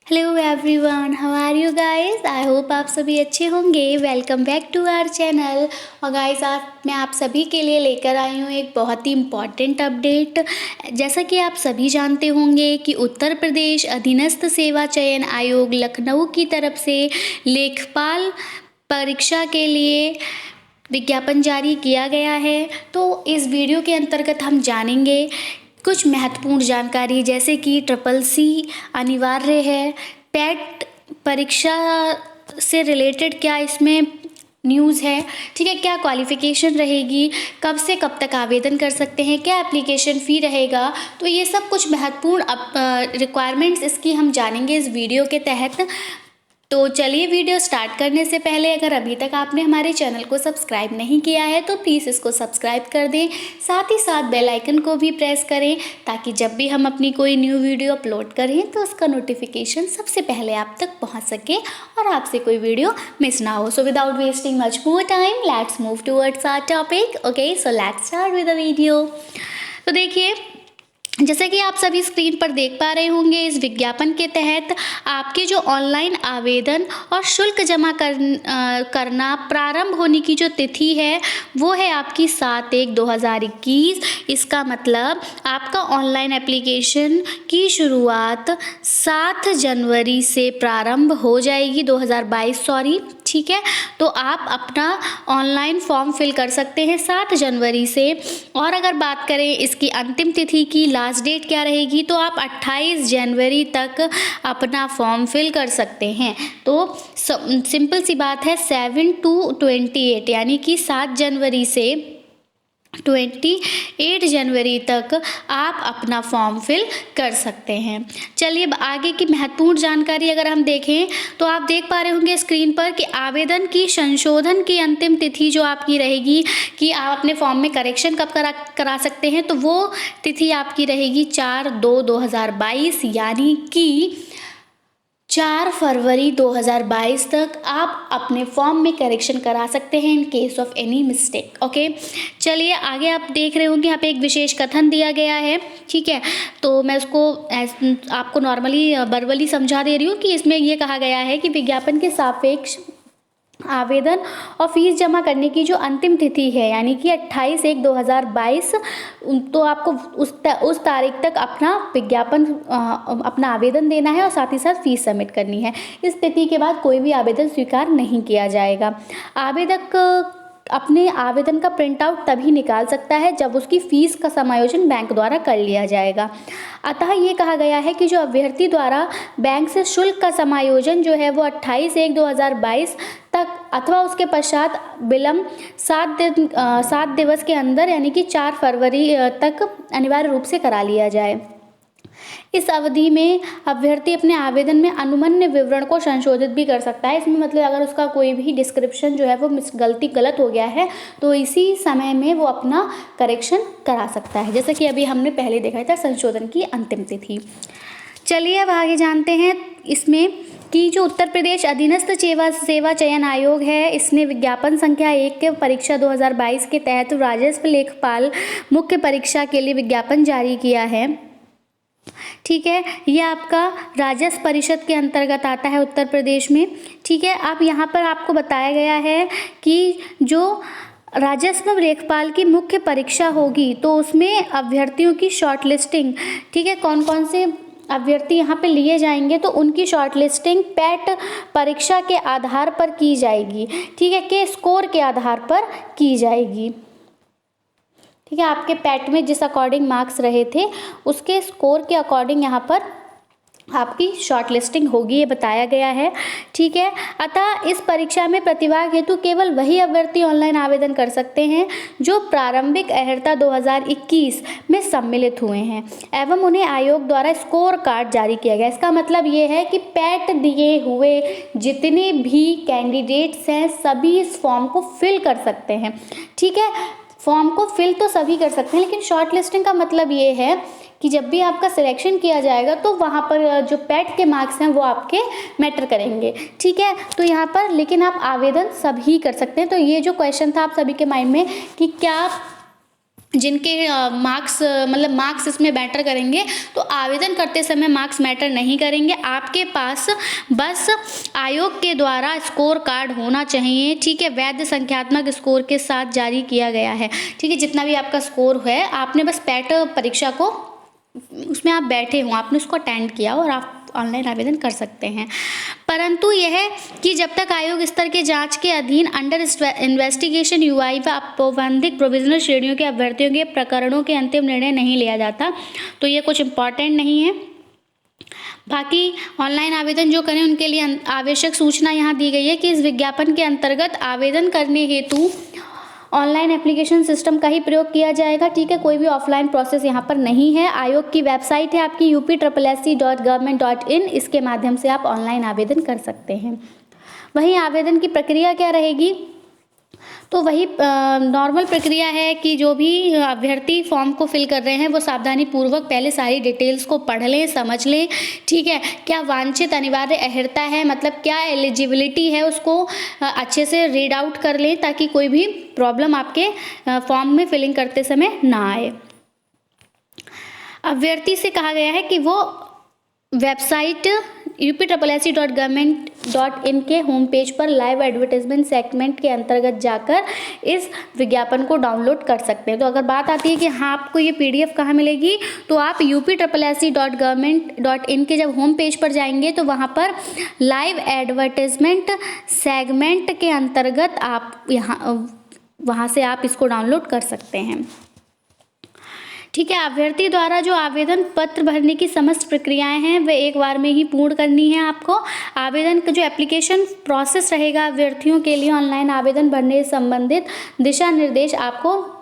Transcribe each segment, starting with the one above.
Hello everyone, how are you guys. I hope आप सभी अच्छे होंगे। Welcome back to our channel. और गाइस, आज मैं आप सभी के लिए लेकर आई हूँ एक बहुत ही इम्पॉर्टेंट अपडेट। जैसा कि आप सभी जानते होंगे कि उत्तर प्रदेश अधीनस्थ सेवा चयन आयोग लखनऊ की तरफ से लेखपाल परीक्षा के लिए विज्ञापन जारी किया गया है। तो इस वीडियो के अंतर्गत हम जानेंगे कुछ महत्वपूर्ण जानकारी, जैसे कि SSC अनिवार्य है, टेट परीक्षा से रिलेटेड क्या इसमें न्यूज़ है, ठीक है, क्या क्वालिफ़िकेशन रहेगी, कब से कब तक आवेदन कर सकते हैं, क्या एप्लीकेशन फ़ी रहेगा। तो ये सब कुछ महत्वपूर्ण रिक्वायरमेंट्स इसकी हम जानेंगे इस वीडियो के तहत। तो चलिए, वीडियो स्टार्ट करने से पहले अगर अभी तक आपने हमारे चैनल को सब्सक्राइब नहीं किया है तो प्लीज़ इसको सब्सक्राइब कर दें, साथ ही साथ बेल आइकन को भी प्रेस करें ताकि जब भी हम अपनी कोई न्यू वीडियो अपलोड करें तो उसका नोटिफिकेशन सबसे पहले आप तक पहुंच सके और आपसे कोई वीडियो मिस ना हो। So without wasting much more time, let's move towards our topic. Okay, so let's start with the video. तो देखिए, जैसे कि आप सभी स्क्रीन पर देख पा रहे होंगे, इस विज्ञापन के तहत आपके जो ऑनलाइन आवेदन और शुल्क जमा करना प्रारंभ होने की जो तिथि है वो है आपकी 7/1/2021। इसका मतलब आपका ऑनलाइन एप्लीकेशन की शुरुआत 7 जनवरी से प्रारंभ हो जाएगी, 2022 सॉरी, ठीक है। तो आप अपना ऑनलाइन फॉर्म फिल कर सकते हैं 7 जनवरी से। और अगर बात करें इसकी अंतिम तिथि की, लास्ट डेट क्या रहेगी, तो आप 28 जनवरी तक अपना फॉर्म फिल कर सकते हैं। तो सिंपल सी बात है, 7 to 28 यानी कि 7 जनवरी से 28 जनवरी तक आप अपना फॉर्म फिल कर सकते हैं। चलिए, आगे की महत्वपूर्ण जानकारी अगर हम देखें तो आप देख पा रहे होंगे स्क्रीन पर कि आवेदन की संशोधन की अंतिम तिथि जो आपकी रहेगी कि आप अपने फॉर्म में करेक्शन कब करा सकते हैं, तो वो तिथि आपकी रहेगी 4/2/2022 यानी कि 4 फरवरी 2022 तक आप अपने फॉर्म में करेक्शन करा सकते हैं in case of any mistake. Okay, चलिए आगे आप देख रहे होंगे यहाँ पे एक विशेष कथन दिया गया है, ठीक है। तो मैं उसको आपको नॉर्मली वर्बली समझा दे रही हूँ कि इसमें ये कहा गया है कि विज्ञापन के सापेक्ष आवेदन और फीस जमा करने की जो अंतिम तिथि है यानी कि 28/1/2022, तो आपको उस तारीख तक अपना विज्ञापन अपना आवेदन देना है और साथ ही साथ फीस सबमिट करनी है। इस तिथि के बाद कोई भी आवेदन स्वीकार नहीं किया जाएगा। आवेदक अपने आवेदन का प्रिंट आउट तभी निकाल सकता है जब उसकी फ़ीस का समायोजन बैंक द्वारा कर लिया जाएगा। अतः ये कहा गया है कि जो अभ्यर्थी द्वारा बैंक से शुल्क का समायोजन जो है वो 28/1/2022 तक अथवा उसके पश्चात विलम्ब 7 दिवस के अंदर यानी कि 4 फरवरी तक अनिवार्य रूप से करा लिया जाए। इस अवधि में अभ्यर्थी अपने आवेदन में अनुमन्य विवरण को संशोधित भी कर सकता है। इसमें मतलब अगर उसका कोई भी डिस्क्रिप्शन जो है वो गलत हो गया है तो इसी समय में वो अपना करेक्शन करा सकता है, जैसे कि अभी हमने पहले देखा था संशोधन की अंतिम तिथि। चलिए अब आगे जानते हैं इसमें कि जो उत्तर प्रदेश अधीनस्थ सेवा चयन आयोग है, इसने विज्ञापन संख्या 1 के परीक्षा 2022 के तहत राजस्व लेखपाल मुख्य परीक्षा के लिए विज्ञापन जारी किया है, ठीक है। यह आपका राजस्व परिषद के अंतर्गत आता है उत्तर प्रदेश में, ठीक है। अब यहाँ पर आपको बताया गया है कि जो राजस्व लेखपाल की मुख्य परीक्षा होगी तो उसमें अभ्यर्थियों की शॉर्ट लिस्टिंग, ठीक है, कौन कौन से अभ्यर्थी यहाँ पे लिए जाएंगे तो उनकी शॉर्ट लिस्टिंग पैट परीक्षा के आधार पर की जाएगी, ठीक है, के स्कोर के आधार पर की जाएगी, ठीक है। आपके पैट में जिस अकॉर्डिंग मार्क्स रहे थे उसके स्कोर के अकॉर्डिंग यहाँ पर आपकी शॉर्ट लिस्टिंग होगी, ये बताया गया है, ठीक है। अतः इस परीक्षा में प्रतिभाग हेतु केवल वही अभ्यर्थी ऑनलाइन आवेदन कर सकते हैं जो प्रारंभिक अर्हता 2021 में सम्मिलित हुए हैं एवं उन्हें आयोग द्वारा स्कोर कार्ड जारी किया गया। इसका मतलब ये है कि पैट दिए हुए जितने भी कैंडिडेट्स हैं सभी इस फॉर्म को फिल कर सकते हैं, ठीक है। फॉर्म को फिल तो सभी कर सकते हैं, लेकिन शॉर्ट लिस्टिंग का मतलब ये है कि जब भी आपका सिलेक्शन किया जाएगा तो वहाँ पर जो पैट के मार्क्स हैं वो आपके मैटर करेंगे, ठीक है। तो यहाँ पर लेकिन आप आवेदन सभी कर सकते हैं। तो ये जो क्वेश्चन था आप सभी के माइंड में कि क्या जिनके मार्क्स मतलब मार्क्स इसमें मैटर करेंगे, तो आवेदन करते समय मार्क्स मैटर नहीं करेंगे। आपके पास बस आयोग के द्वारा स्कोर कार्ड होना चाहिए, ठीक है, वैध संख्यात्मक स्कोर के साथ जारी किया गया है, ठीक है। जितना भी आपका स्कोर है, आपने बस पैट परीक्षा को, उसमें आप बैठे हो, आपने उसको अटेंड किया और आप ऑनलाइन आवेदन कर सकते हैं। परंतु यह कि जब तक आयोग स्तर के जांच के अधीन अंडर इन्वेस्टिगेशन यूआई व औपबंधिक प्रोविजनल श्रेणियों के अभ्यर्थियों के प्रकरणों के अंतिम निर्णय नहीं लिया जाता, तो ये कुछ इम्पॉर्टेंट नहीं है। बाकी ऑनलाइन आवेदन जो करें उनके लिए आवश्यक सूचना यहाँ दी गई है कि इस विज्ञापन के अंतर्गत आवेदन करने हेतु ऑनलाइन एप्लीकेशन सिस्टम का ही प्रयोग किया जाएगा, ठीक है। कोई भी ऑफलाइन प्रोसेस यहाँ पर नहीं है। आयोग की वेबसाइट है आपकी upSSC.government.in, इसके माध्यम से आप ऑनलाइन आवेदन कर सकते हैं। वहीं आवेदन की प्रक्रिया क्या रहेगी, तो वही नॉर्मल प्रक्रिया है कि जो भी अभ्यर्थी फॉर्म को फिल कर रहे हैं वो सावधानी पूर्वक पहले सारी डिटेल्स को पढ़ लें, समझ लें, ठीक है। क्या वांछित अनिवार्य अर्हता है, मतलब क्या एलिजिबिलिटी है, उसको अच्छे से रीड आउट कर लें ताकि कोई भी प्रॉब्लम आपके फॉर्म में फिलिंग करते समय ना आए। अभ्यर्थी से कहा गया है कि वो वेबसाइट upSSC.government.in के होम पेज पर लाइव एडवर्टाइजमेंट सेगमेंट के अंतर्गत जाकर इस विज्ञापन को डाउनलोड कर सकते हैं। तो अगर बात आती है कि हाँ आपको ये PDF कहाँ मिलेगी, तो आप upSSC.government.in के जब होम पेज पर जाएंगे तो वहाँ पर लाइव एडवर्टाइजमेंट सेगमेंट के अंतर्गत आप वहाँ से आप इसको डाउनलोड कर सकते हैं, ठीक है। अभ्यर्थी द्वारा जो आवेदन पत्र भरने की समस्त प्रक्रियाएं हैं वे एक बार में ही पूर्ण करनी है आपको। आवेदन का जो एप्लीकेशन प्रोसेस रहेगा अभ्यर्थियों के लिए ऑनलाइन आवेदन भरने से संबंधित दिशा निर्देश आपको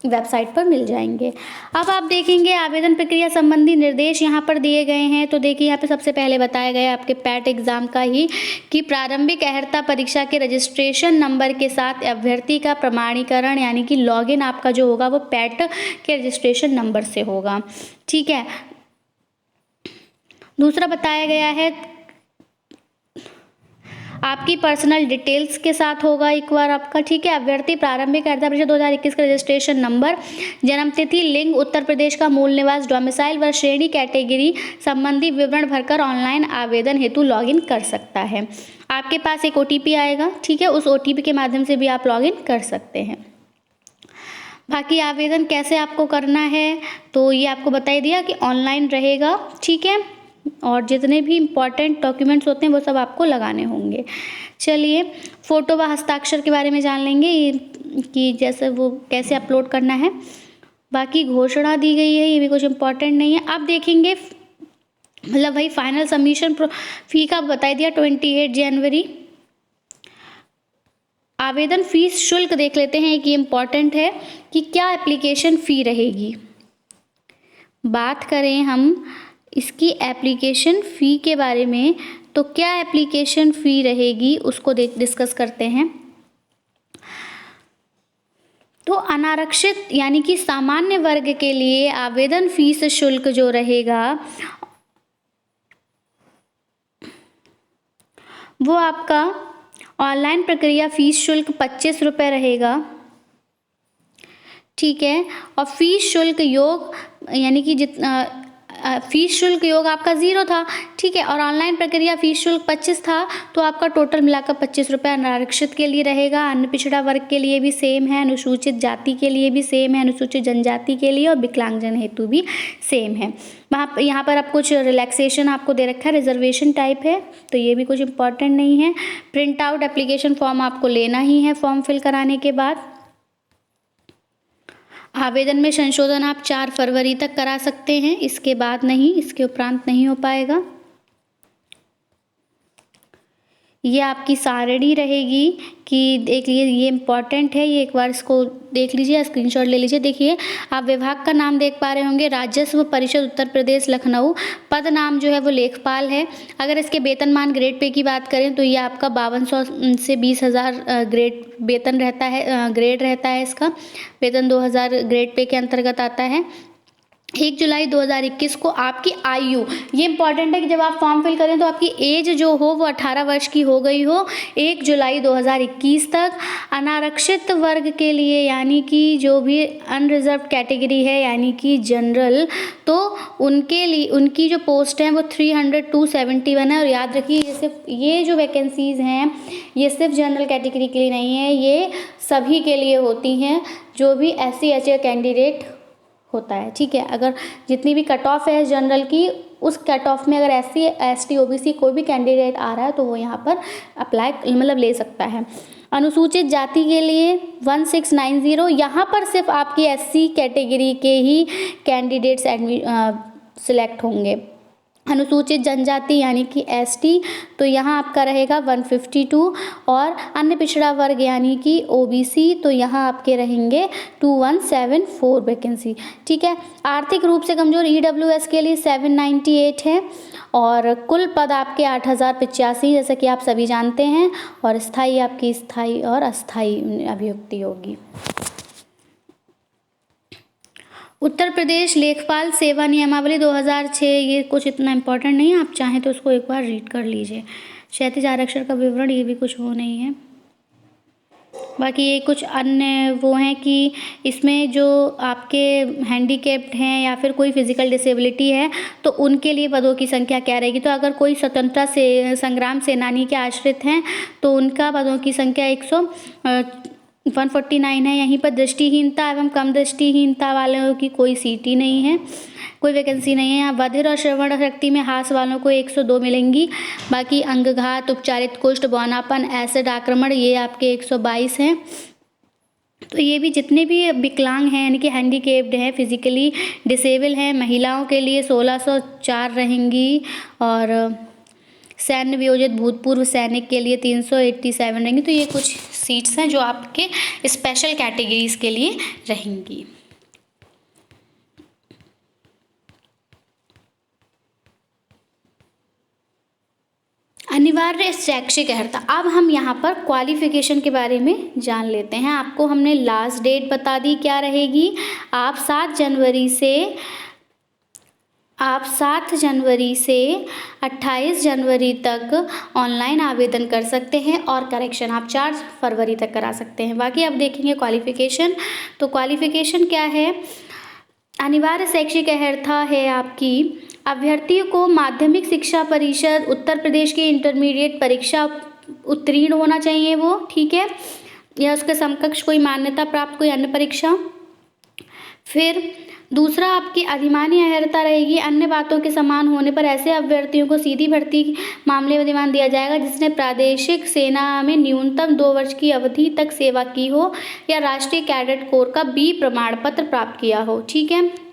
वेबसाइट पर मिल जाएंगे। अब आप देखेंगे आवेदन प्रक्रिया संबंधी निर्देश यहाँ पर दिए गए हैं। तो देखिए यहाँ पे सबसे पहले बताया गया आपके पैट एग्जाम का ही कि प्रारंभिक अर्हता परीक्षा के रजिस्ट्रेशन नंबर के साथ अभ्यर्थी का प्रमाणीकरण यानी कि लॉगिन आपका जो होगा वो पैट के रजिस्ट्रेशन नंबर से होगा, ठीक है। दूसरा बताया गया है आपकी पर्सनल डिटेल्स के साथ होगा एक बार आपका, ठीक है। अभ्यर्थी प्रारंभिक अर्हता परीक्षा 2021 का रजिस्ट्रेशन नंबर, जन्म तिथि, लिंग, उत्तर प्रदेश का मूल निवास, डोमिसाइल व श्रेणी कैटेगरी संबंधी विवरण भरकर ऑनलाइन आवेदन हेतु लॉगिन कर सकता है। आपके पास एक OTP आएगा, ठीक है, उस OTP के माध्यम से भी आप लॉगिन कर सकते हैं। बाकी आवेदन कैसे आपको करना है तो ये आपको बता दिया कि ऑनलाइन रहेगा, ठीक है, और जितने भी इम्पॉर्टेंट डॉक्यूमेंट्स होते हैं वो सब आपको लगाने होंगे। चलिए फ़ोटो व हस्ताक्षर के बारे में जान लेंगे कि जैसे वो कैसे अपलोड करना है। बाकी घोषणा दी गई है, ये भी कुछ इम्पॉर्टेंट नहीं है। अब देखेंगे मतलब भाई फाइनल सबमिशन फ़ी का बता दिया 28 जनवरी। आवेदन फीस शुल्क देख लेते हैं, एक ये इम्पॉर्टेंट है कि क्या एप्लीकेशन फ़ी रहेगी। बात करें हम इसकी एप्लीकेशन फ़ी के बारे में, तो क्या एप्लीकेशन फ़ी रहेगी उसको डिस्कस करते हैं। तो अनारक्षित यानी कि सामान्य वर्ग के लिए आवेदन फीस शुल्क जो रहेगा वो आपका ऑनलाइन प्रक्रिया फीस शुल्क 25 रुपये रहेगा, ठीक है। और फीस शुल्क योग यानी कि जितना फीस शुल्क योग आपका 0 था, ठीक है, और ऑनलाइन प्रक्रिया फीस शुल्क 25 था, तो आपका टोटल मिलाकर 25 रुपये अनारक्षित के लिए रहेगा। अन्य पिछड़ा वर्ग के लिए भी सेम है, अनुसूचित जाति के लिए भी सेम है, अनुसूचित जनजाति के लिए और विकलांगजन हेतु भी सेम है। वहाँ यहाँ पर आप कुछ रिलैक्सेशन आपको दे रखा है, रिजर्वेशन टाइप है, तो ये भी कुछ इंपॉर्टेंट नहीं है। प्रिंट आउट एप्लीकेशन फॉर्म आपको लेना ही है फॉर्म फिल कराने के बाद। आवेदन में संशोधन आप 4 फरवरी तक करा सकते हैं, इसके बाद नहीं, इसके उपरांत नहीं हो पाएगा। ये आपकी सारणी रहेगी कि देख लीजिए, ये इम्पॉर्टेंट है, ये एक बार इसको देख लीजिए, स्क्रीनशॉट ले लीजिए। देखिए आप विभाग का नाम देख पा रहे होंगे, राजस्व परिषद उत्तर प्रदेश लखनऊ। पद नाम जो है वो लेखपाल है। अगर इसके वेतनमान ग्रेड पे की बात करें तो ये आपका 5200 से 20,000 ग्रेड वेतन रहता है, ग्रेड रहता है इसका। वेतन 2000 ग्रेड पे के अंतर्गत आता है। 1 जुलाई 2021 को आपकी आयु, ये इंपॉर्टेंट है कि जब आप फॉर्म फिल करें तो आपकी एज जो हो वो 18 वर्ष की हो गई हो 1 जुलाई 2021 तक। अनारक्षित वर्ग के लिए यानी कि जो भी अनरिजर्व कैटेगरी है यानी कि जनरल, तो उनके लिए उनकी जो पोस्ट हैं वो 300 to 71 है। और याद रखिए ये जो वैकेंसीज़ हैं ये सिर्फ जनरल कैटेगरी के लिए नहीं है, ये सभी के लिए होती हैं जो भी SC ST कैंडिडेट होता है, ठीक है। अगर जितनी भी कट ऑफ है जनरल की, उस कट ऑफ में अगर SC ST OBC कोई भी कैंडिडेट आ रहा है तो वो यहाँ पर अप्लाई मतलब ले सकता है। अनुसूचित जाति के लिए 1690, यहाँ पर सिर्फ आपकी SC कैटेगरी के ही कैंडिडेट्स सिलेक्ट होंगे। अनुसूचित जनजाति यानी कि ST, तो यहाँ आपका रहेगा 152, और अन्य पिछड़ा वर्ग यानी कि OBC, तो यहाँ आपके रहेंगे 2174 वैकेंसी, ठीक है। आर्थिक रूप से कमजोर EWS के लिए 798 है, और कुल पद आपके 8085 जैसा कि आप सभी जानते हैं, और स्थायी आपकी स्थायी और अस्थायी अभियुक्ति होगी। उत्तर प्रदेश लेखपाल सेवा नियमावली 2006, ये कुछ इतना इम्पोर्टेंट नहीं है, आप चाहें तो उसको एक बार रीड कर लीजिए। क्षैतिज आरक्षण का विवरण, ये भी कुछ वो नहीं है। बाकी ये कुछ अन्य वो हैं कि इसमें जो आपके हैंडीकैप्ड हैं या फिर कोई फिजिकल डिसेबिलिटी है तो उनके लिए पदों की संख्या क्या रहेगी। तो अगर कोई स्वतंत्रता से संग्राम सेनानी के आश्रित हैं तो उनका पदों की संख्या 149 है। यहीं पर दृष्टिहीनता एवं कम दृष्टिहीनता वालों की कोई सीट ही नहीं है, कोई वैकेंसी नहीं है। यहाँ बधिर और श्रवण शक्ति में हास वालों को 102 मिलेंगी। बाकी अंगघात, उपचारित कुष्ठ, बौनापन, एसिड आक्रमण, ये आपके 122 हैं। तो ये भी जितने भी विकलांग हैं यानी कि हैंडीकेप्ड हैं, फिजिकली डिसेबल हैं, महिलाओं के लिए 1604 रहेंगी, और सैन्य वियोजित भूतपूर्व सैनिक के लिए 387 रहेंगी। तो ये कुछ सीट्स हैं जो आपके स्पेशल कैटेगरीज के लिए रहेंगी। अनिवार्य शैक्षिक अर्हता, अब हम यहाँ पर क्वालिफिकेशन के बारे में जान लेते हैं। आपको हमने लास्ट डेट बता दी क्या रहेगी। आप 7 जनवरी से 28 जनवरी तक ऑनलाइन आवेदन कर सकते हैं, और करेक्शन आप 4 फरवरी तक करा सकते हैं। बाकी अब देखेंगे क्वालिफिकेशन। तो क्वालिफिकेशन क्या है, अनिवार्य शैक्षिक अर्हता है आपकी अभ्यर्थी को माध्यमिक शिक्षा परिषद उत्तर प्रदेश की इंटरमीडिएट परीक्षा उत्तीर्ण होना चाहिए वो, ठीक है, या उसके समकक्ष कोई मान्यता प्राप्त कोई अन्य परीक्षा। फिर दूसरा आपकी अधिमानी अर्हता रहेगी, अन्य बातों के समान होने पर ऐसे अभ्यर्थियों को सीधी भर्ती मामले में अधिमान दिया जाएगा जिसने प्रादेशिक सेना में न्यूनतम 2 वर्ष की अवधि तक सेवा की हो या राष्ट्रीय कैडेट कोर का B प्रमाण पत्र प्राप्त किया हो, ठीक है।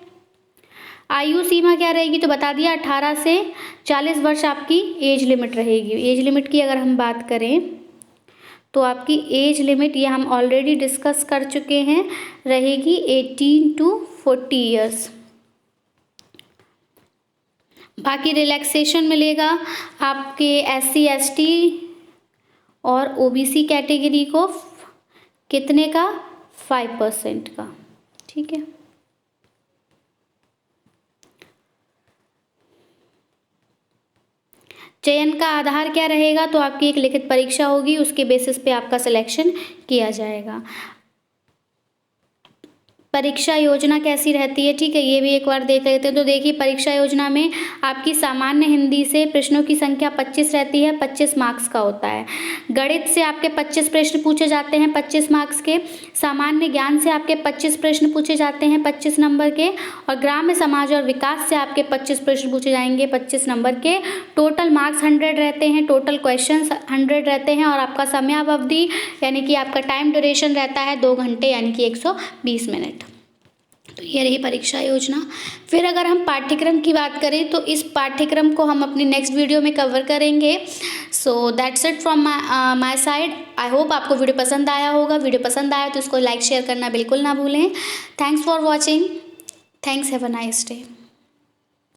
आयु सीमा क्या रहेगी तो बता दिया, 18 से 40 वर्ष आपकी एज लिमिट रहेगी। एज लिमिट की अगर हम बात करें तो आपकी एज लिमिट, ये हम ऑलरेडी डिस्कस कर चुके हैं, रहेगी 18 to 40 ईयर्स। बाकी रिलैक्सेशन मिलेगा आपके SC ST और OBC कैटेगरी को कितने का, 5% का, ठीक है। चयन का आधार क्या रहेगा तो आपकी एक लिखित परीक्षा होगी, उसके बेसिस पे आपका सिलेक्शन किया जाएगा। परीक्षा योजना कैसी रहती है, ठीक है, ये भी एक बार देख लेते हैं। तो देखिए परीक्षा योजना में आपकी सामान्य हिंदी से प्रश्नों की संख्या 25 रहती है, 25 मार्क्स का होता है। गणित से आपके 25 प्रश्न पूछे जाते हैं 25 मार्क्स के। सामान्य ज्ञान से आपके 25 प्रश्न पूछे जाते हैं 25 नंबर के, और ग्राम्य समाज और विकास से आपके 25 प्रश्न पूछे जाएंगे 25 नंबर के। टोटल मार्क्स 100 रहते हैं, टोटल क्वेश्चन 100 रहते हैं, और आपका समयावधि यानी कि आपका टाइम ड्यूरेशन रहता है 2 घंटे यानी कि 120 मिनट। तो ये रही परीक्षा योजना। फिर अगर हम पाठ्यक्रम की बात करें तो इस पाठ्यक्रम को हम अपनी नेक्स्ट वीडियो में कवर करेंगे। So that's it from my side. I hope आपको वीडियो पसंद आया होगा। वीडियो पसंद आया तो इसको लाइक शेयर करना बिल्कुल ना भूलें। Thanks for watching. Thanks, have a nice day.